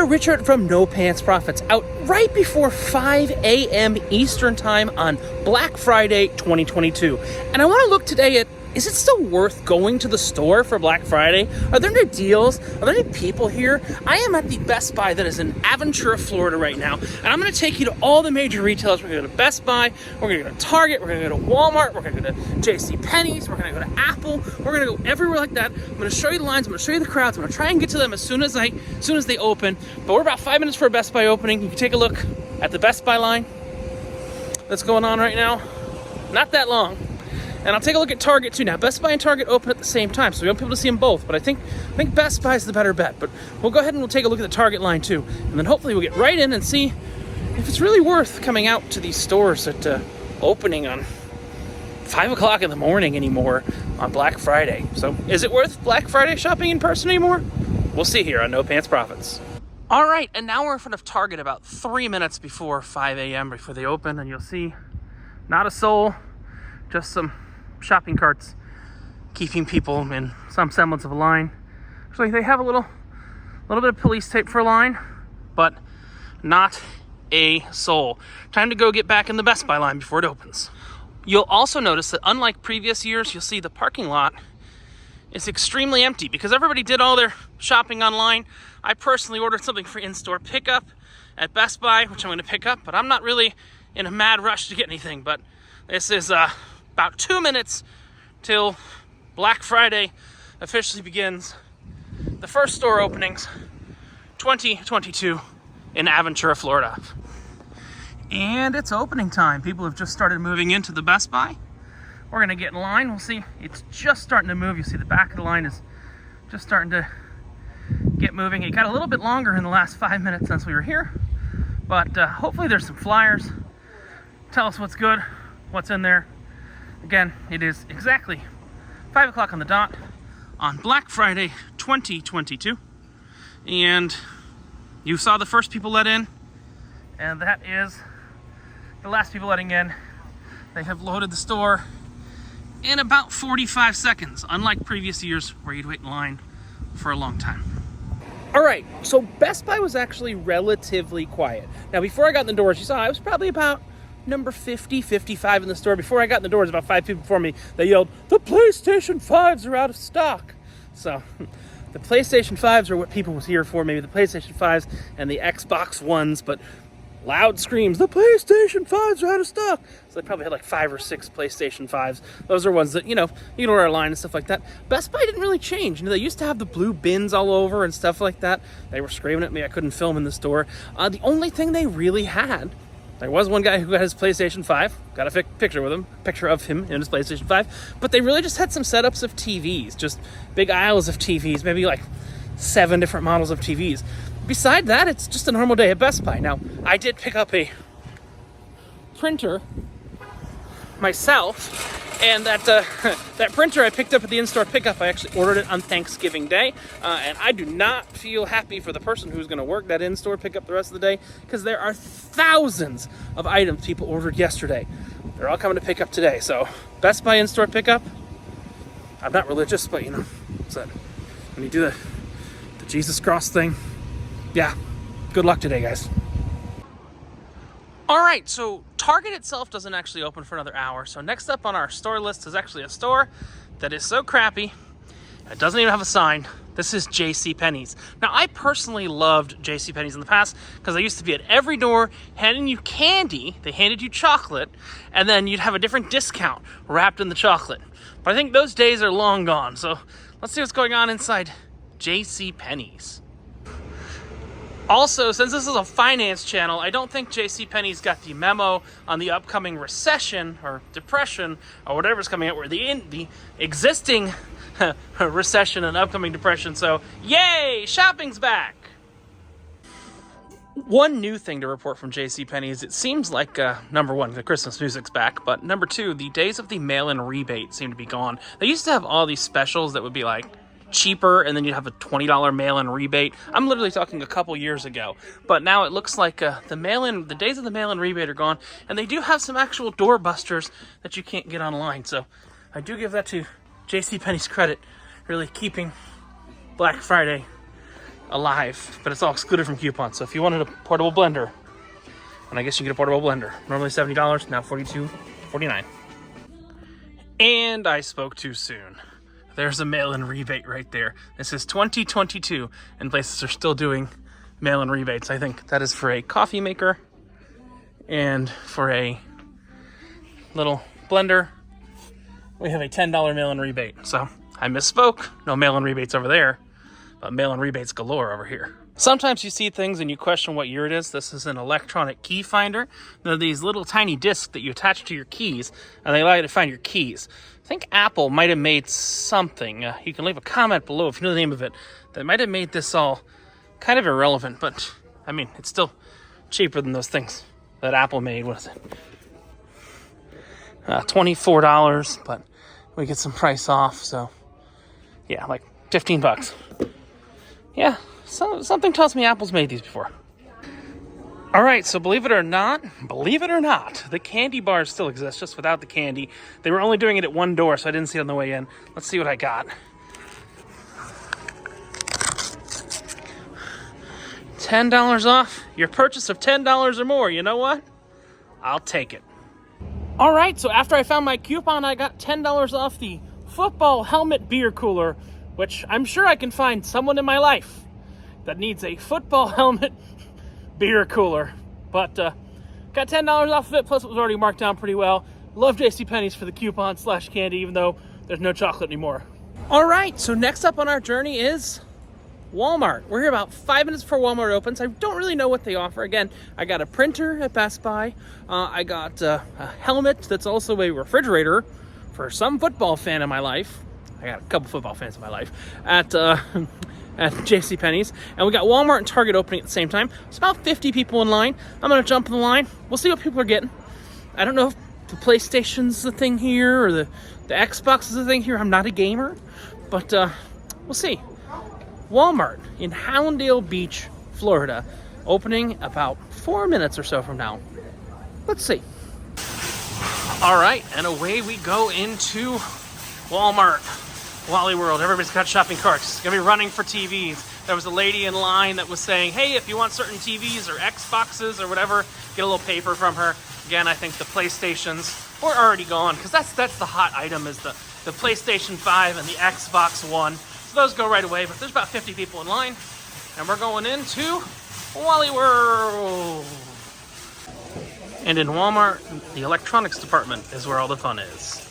there, Richard from No Pants Profits, out right before 5 a.m. Eastern Time on Black Friday 2022. And I want to look today at, is it still worth going to the store for Black Friday? Are there any deals? Are there any people here? I am at the Best Buy that is in Aventura, Florida right now, and I'm going to take you to all the major retailers. We're going to go to Best Buy, we're going to go to Target, we're going to go to Walmart, we're going to go to JCPenney's, we're going to go to Apple, we're going to go everywhere like that. I'm going to show you the lines, I'm going to show you the crowds, I'm going to try and get to them as soon as they open. But we're about 5 minutes for a Best Buy opening. You can take a look at the Best Buy line that's going on right now. Not that long. And I'll take a look at Target too. Now, Best Buy and Target open at the same time, so we won't be able to see them both. But I think Best Buy is the better bet. But we'll go ahead and we'll take a look at the Target line too. And then hopefully we'll get right in and see if it's really worth coming out to these stores at opening on 5 o'clock in the morning anymore on Black Friday. So is it worth Black Friday shopping in person anymore? We'll see here on No Pants Profits. All right, and now we're in front of Target about 3 minutes before 5 a.m. before they open. And you'll see not a soul, just some shopping carts keeping people in some semblance of a line. So they have a little bit of police tape for a line, but not a soul. Time to go get back in the Best Buy line before it opens. You'll also notice that unlike previous years, you'll see the parking lot is extremely empty because everybody did all their shopping online. I personally ordered something for in-store pickup at Best Buy, which I'm going to pick up, but I'm not really in a mad rush to get anything. But this is about 2 minutes till Black Friday officially begins. The first store openings, 2022 in Aventura, Florida. And it's opening time. People have just started moving into the Best Buy. We're gonna get in line. We'll see, it's just starting to move. You see the back of the line is just starting to get moving. It got a little bit longer in the last 5 minutes since we were here, but hopefully there's some flyers. Tell us what's good, what's in there. Again, it is exactly 5 o'clock on the dot on Black Friday 2022. And you saw the first people let in, and that is the last people letting in. They have loaded the store in about 45 seconds, unlike previous years where you'd wait in line for a long time. All right, so Best Buy was actually relatively quiet. Now, before I got in the doors, you saw I was probably about number 50, 55 in the store. Before I got in the doors, about 5 people before me, they yelled, "The PlayStation 5s are out of stock." So the PlayStation 5s are what people was here for, maybe the PlayStation 5s and the Xbox Ones, but loud screams, "The PlayStation 5s are out of stock." So they probably had like 5 or 6 PlayStation 5s. Those are ones that, you can order online and stuff like that. Best Buy didn't really change. They used to have the blue bins all over and stuff like that. They were screaming at me I couldn't film in the store. The only thing they really had, there was one guy who had his PlayStation 5, got a picture of him in his PlayStation 5, but they really just had some setups of TVs, just big aisles of TVs, maybe like 7 different models of TVs. Beside that, it's just a normal day at Best Buy. Now, I did pick up a printer myself, and that printer I picked up at the in-store pickup, I actually ordered it on Thanksgiving Day, and I do not feel happy for the person who's going to work that in-store pickup the rest of the day, because there are thousands of items people ordered yesterday. They're all coming to pick up today. So Best Buy in-store pickup, I'm not religious, but what's that? When you do the Jesus cross thing, yeah, good luck today, guys. All right, so Target itself doesn't actually open for another hour. So next up on our store list is actually a store that is so crappy, it doesn't even have a sign. This is JCPenney's. Now, I personally loved JCPenney's in the past because I used to be at every door handing you candy. They handed you chocolate, and then you'd have a different discount wrapped in the chocolate. But I think those days are long gone. So let's see what's going on inside JCPenney's. Also, since this is a finance channel, I don't think JCPenney's got the memo on the upcoming recession or depression or whatever's coming out, where the existing recession and upcoming depression. So, yay, shopping's back. One new thing to report from JCPenney's, it seems like, number one, the Christmas music's back, but number two, the days of the mail-in rebate seem to be gone. They used to have all these specials that would be like cheaper, and then you'd have a $20 mail-in rebate. I'm literally talking a couple years ago, but now it looks like the days of the mail-in rebate are gone, and they do have some actual doorbusters that you can't get online. So I do give that to JCPenney's credit, really keeping Black Friday alive, but it's all excluded from coupons. So if you wanted a portable blender, and I guess you get a portable blender, normally $70, now $42.49. And I spoke too soon. There's a mail-in rebate right there. This is 2022, and places are still doing mail-in rebates. I think that is for a coffee maker and for a little blender. We have a $10 mail-in rebate. So I misspoke. No mail-in rebates over there, but mail-in rebates galore over here. Sometimes you see things and you question what year it is. This is an electronic key finder. They're these little tiny discs that you attach to your keys, and they allow you to find your keys. I think Apple might have made something. You can leave a comment below if you know the name of it. That might have made this all kind of irrelevant, but I mean, it's still cheaper than those things that Apple made. What is it? $24, but we get some price off. So yeah, like 15 bucks. Yeah. So, something tells me Apple's made these before. All right, so believe it or not, the candy bars still exist, just without the candy. They were only doing it at one door, so I didn't see it on the way in. Let's see what I got. $10 off your purchase of $10 or more. You know what? I'll take it. All right, so after I found my coupon, I got $10 off the football helmet beer cooler, which I'm sure I can find someone in my life that needs a football helmet beer cooler. But got $10 off of it, plus it was already marked down pretty well. Love JCPenney's for the coupon / candy, even though there's no chocolate anymore. All right, so next up on our journey is Walmart. We're here about 5 minutes before Walmart opens. I don't really know what they offer. Again, I got a printer at Best Buy. I got a helmet that's also a refrigerator for some football fan in my life. I got a couple football fans in my life at JCPenney's, and we got Walmart and Target opening at the same time. It's about 50 people in line. I'm gonna jump in the line. We'll see what people are getting. I don't know if the PlayStation's the thing here or the Xbox is the thing here. I'm not a gamer, but we'll see. Walmart in Hallandale Beach, Florida, opening about 4 minutes or so from now. Let's see. All right, and away we go into Walmart. Wally World, everybody's got shopping carts. It's gonna be running for TVs. There was a lady in line that was saying, hey, if you want certain TVs or Xboxes or whatever, get a little paper from her. Again, I think the PlayStations were already gone, because that's the hot item, is the PlayStation 5 and the Xbox One. So those go right away, but there's about 50 people in line, and we're going into Wally World. And in Walmart, the electronics department is where all the fun is.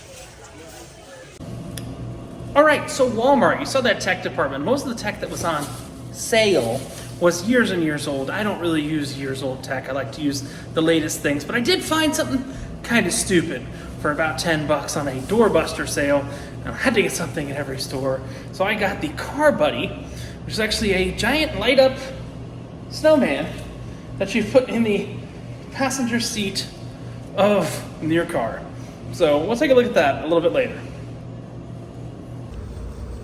All right, so Walmart, you saw that tech department. Most of the tech that was on sale was years and years old. I don't really use years old tech. I like to use the latest things, but I did find something kind of stupid for about 10 bucks on a doorbuster sale. And I had to get something at every store. So I got the Car Buddy, which is actually a giant light up snowman that you put in the passenger seat of your car. So we'll take a look at that a little bit later.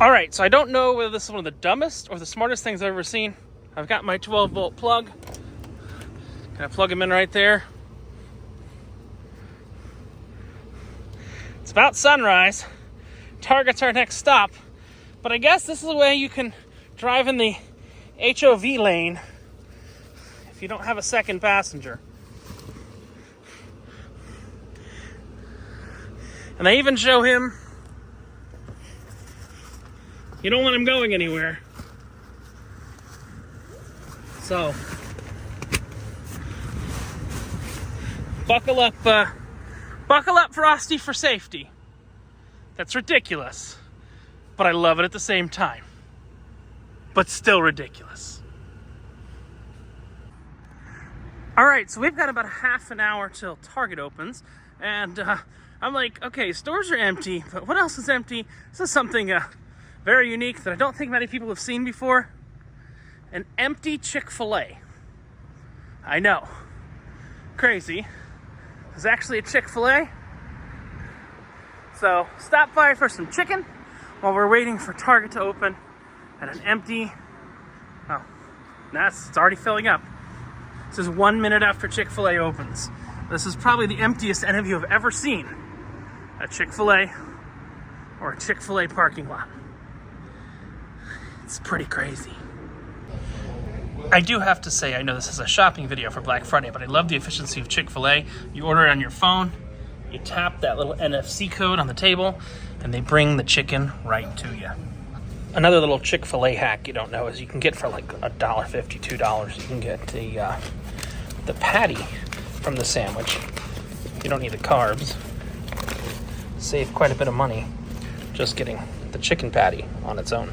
All right, so I don't know whether this is one of the dumbest or the smartest things I've ever seen. I've got my 12-volt plug. Can I plug him in right there? It's about sunrise. Target's our next stop. But I guess this is a way you can drive in the HOV lane if you don't have a second passenger. And they even show him, you don't want him going anywhere. So, buckle up, Frosty, for safety. That's ridiculous, but I love it at the same time. But still ridiculous. All right, so we've got about a half an hour till Target opens, and I'm like, okay, stores are empty, but what else is empty? This is something very unique that I don't think many people have seen before. An empty Chick-fil-A. I know. Crazy. There's actually a Chick-fil-A. So stop by for some chicken while we're waiting for Target to open at an empty, oh, it's already filling up. This is 1 minute after Chick-fil-A opens. This is probably the emptiest any of you have ever seen a Chick-fil-A or a Chick-fil-A parking lot. It's pretty crazy. I do have to say, I know this is a shopping video for Black Friday, but I love the efficiency of Chick-fil-A. You order it on your phone, you tap that little NFC code on the table, and they bring the chicken right to you. Another little Chick-fil-A hack you don't know is you can get for like $1.50, $2. You can get the patty from the sandwich. You don't need the carbs. Save quite a bit of money just getting the chicken patty on its own.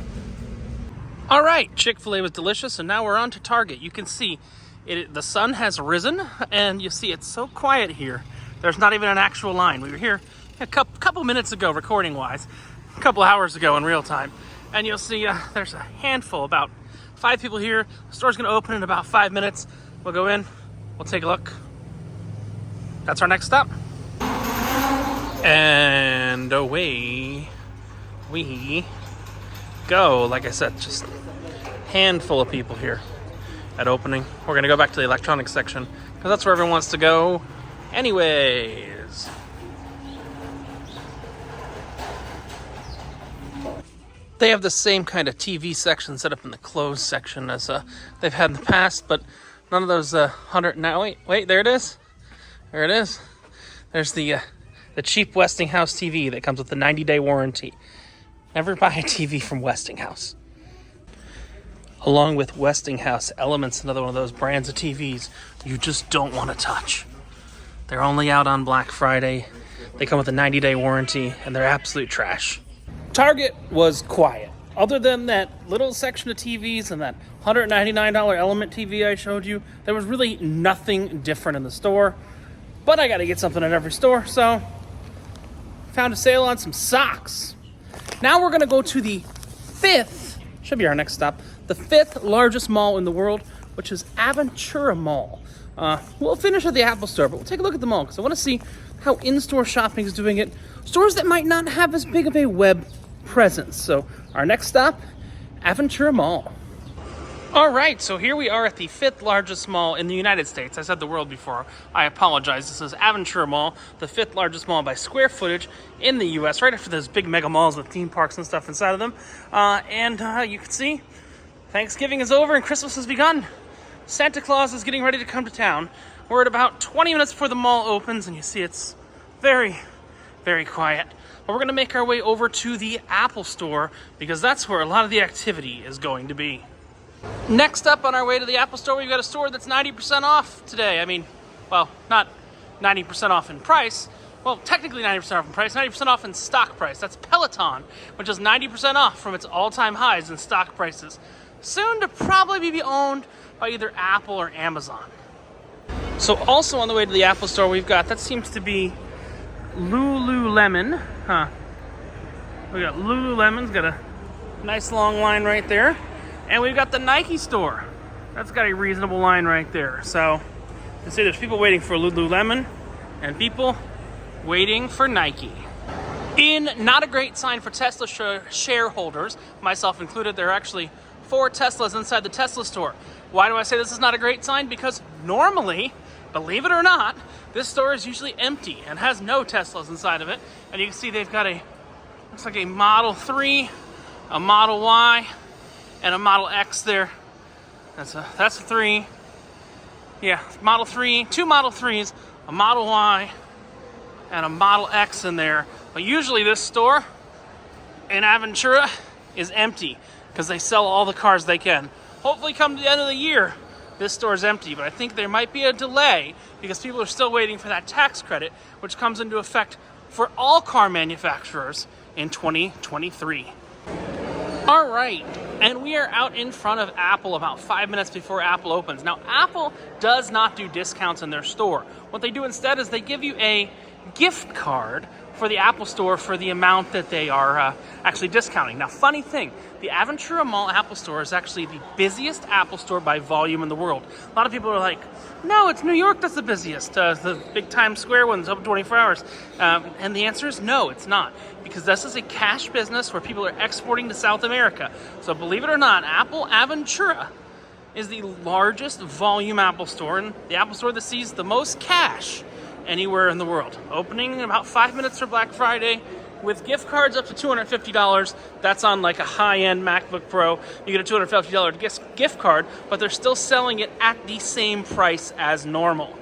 All right, Chick-fil-A was delicious, and now we're on to Target. You can see the sun has risen, and you see it's so quiet here. There's not even an actual line. We were here a couple minutes ago, recording-wise, a couple hours ago in real time, and you'll see there's a handful, about 5 people here. The store's gonna open in about 5 minutes. We'll go in, we'll take a look. That's our next stop. And away we go. Like I said, just handful of people here at opening. We're gonna go back to the electronics section because that's where everyone wants to go anyways. They have the same kind of TV section set up in the clothes section as they've had in the past, but none of those 100. Now wait, there it is. There it is. There's the cheap Westinghouse TV that comes with the 90-day warranty. Never buy a TV from Westinghouse. Along with Westinghouse Elements, another one of those brands of TVs you just don't want to touch. They're only out on Black Friday. They come with a 90-day warranty, and they're absolute trash. Target was quiet. Other than that little section of TVs and that $199 Element TV I showed you, there was really nothing different in the store. But I got to get something at every store, so found a sale on some socks. Now we're going to go to the should be our next stop, the 5th largest mall in the world, which is Aventura Mall. We'll finish at the Apple Store, but we'll take a look at the mall because I want to see how in-store shopping is doing it. Stores that might not have as big of a web presence. So our next stop, Aventura Mall. All right, so here we are at the 5th largest mall in the United States. I said the world before. I apologize. This is Aventura Mall, the 5th largest mall by square footage in the U.S., right after those big mega malls with theme parks and stuff inside of them. You can see Thanksgiving is over and Christmas has begun. Santa Claus is getting ready to come to town. We're at about 20 minutes before the mall opens, and you see it's very, very quiet. But we're going to make our way over to the Apple Store because that's where a lot of the activity is going to be. Next up on our way to the Apple Store, we've got a store that's 90% off today. I mean, well, not 90% off in price. Well, technically 90% off in price, 90% off in stock price. That's Peloton, which is 90% off from its all-time highs in stock prices. Soon to probably be owned by either Apple or Amazon. So also on the way to the Apple Store, we've got, that seems to be Lululemon. We got Lululemon's got a nice long line right there. And we've got the Nike store. That's got a reasonable line right there. So you see there's people waiting for Lululemon and people waiting for Nike. In not a great sign for Tesla shareholders, myself included, there are actually 4 Teslas inside the Tesla store. Why do I say this is not a great sign? Because normally, believe it or not, this store is usually empty and has no Teslas inside of it. And you can see they've got looks like a Model 3, a Model Y, and a Model X there. That's a 3. Yeah, Model 3, 2 Model 3s, a Model Y, and a Model X in there. But usually this store in Aventura is empty because they sell all the cars they can. Hopefully come to the end of the year, this store is empty, but I think there might be a delay because people are still waiting for that tax credit, which comes into effect for all car manufacturers in 2023. All right, and we are out in front of Apple about 5 minutes before Apple opens. Now, Apple does not do discounts in their store. What they do instead is they give you a gift card for the Apple Store for the amount that they are actually discounting. Now, funny thing, the Aventura Mall Apple Store is actually the busiest Apple Store by volume in the world. A lot of people are like, no, it's New York that's the busiest. The big Times Square one's open 24 hours. And the answer is no, it's not. Because this is a cash business where people are exporting to South America. So believe it or not, Apple Aventura is the largest volume Apple Store, and the Apple Store that sees the most cash anywhere in the world. Opening in about 5 minutes for Black Friday, with gift cards up to $250. That's on like a high-end MacBook Pro. You get a $250 gift card, but they're still selling it at the same price as normal.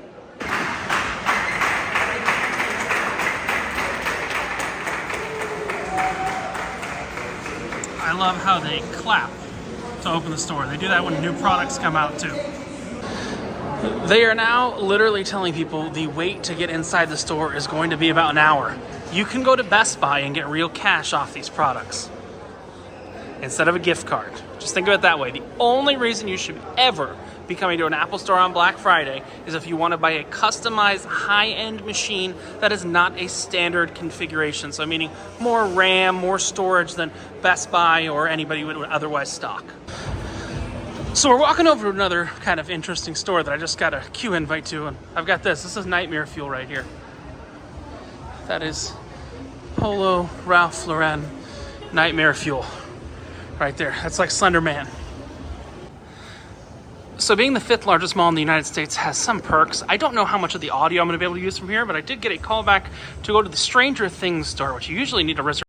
I love how they clap to open the store. They do that when new products come out too. They are now literally telling people the wait to get inside the store is going to be about an hour. You can go to Best Buy and get real cash off these products instead of a gift card. Just think of it that way. The only reason you should ever be coming to an Apple store on Black Friday is if you want to buy a customized high-end machine that is not a standard configuration. So meaning more RAM, more storage than Best Buy or anybody would otherwise stock. So we're walking over to another kind of interesting store that I just got a queue invite to, and I've got this. This is Nightmare Fuel right here. That is Polo Ralph Lauren Nightmare Fuel right there. That's like Slender Man. So being the 5th largest mall in the United States has some perks. I don't know how much of the audio I'm going to be able to use from here, but I did get a call back to go to the Stranger Things store, which you usually need a reservation.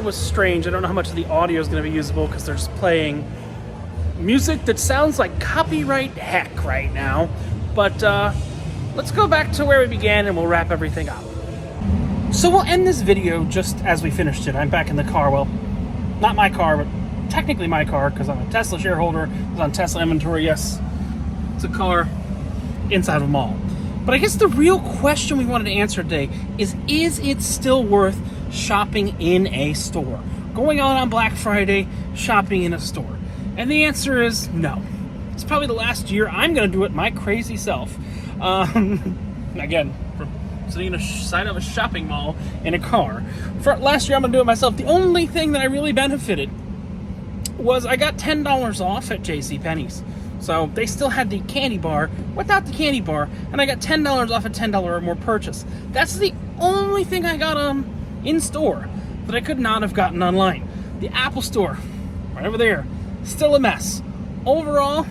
Was strange. I don't know how much of the audio is going to be usable because they're just playing music that sounds like copyright heck right now. But let's go back to where we began and we'll wrap everything up. So we'll end this video just as we finished it. I'm back in the car. Well, not my car, but technically my car because I'm a Tesla shareholder. It's on Tesla inventory. Yes, it's a car inside of a mall. But I guess the real question we wanted to answer today is it still worth shopping in a store? Going out on Black Friday, shopping in a store? And the answer is no. It's probably the last year I'm going to do it my crazy self. Again, for sitting in a side of a shopping mall in a car. For last year, I'm gonna do it myself. The only thing that I really benefited was I got $10 off at JCPenney's. So they still had the candy bar without the candy bar, and I got $10 off a $10 or more purchase. That's the only thing I got in store that I could not have gotten online. The Apple Store, right over there, still a mess. Overall,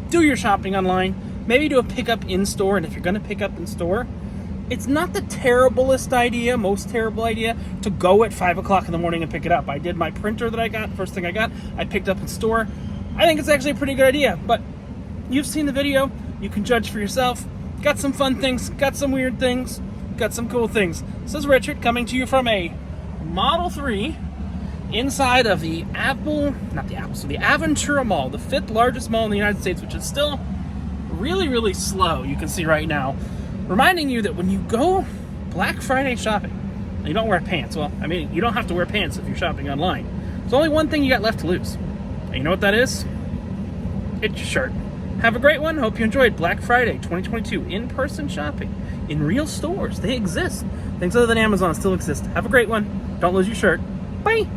do your shopping online. Maybe do a pickup in store, and if you're gonna pick up in store, it's not the terriblest idea, most terrible idea, to go at 5 o'clock in the morning and pick it up. I did my printer that I got, first thing I got, I picked up in store. I think it's actually a pretty good idea, but you've seen the video, you can judge for yourself. Got some fun things, got some weird things, got some cool things. This is Richard coming to you from a Model 3 inside of the Aventura Mall, the 5th largest mall in the United States, which is still really, really slow, you can see right now. Reminding you that when you go Black Friday shopping, and you don't wear pants, well, I mean, you don't have to wear pants if you're shopping online. There's only one thing you got left to lose. And you know what that is? It's your shirt. Have a great one. Hope you enjoyed Black Friday 2022 in-person shopping in real stores. They exist. Things other than Amazon still exist. Have a great one. Don't lose your shirt. Bye.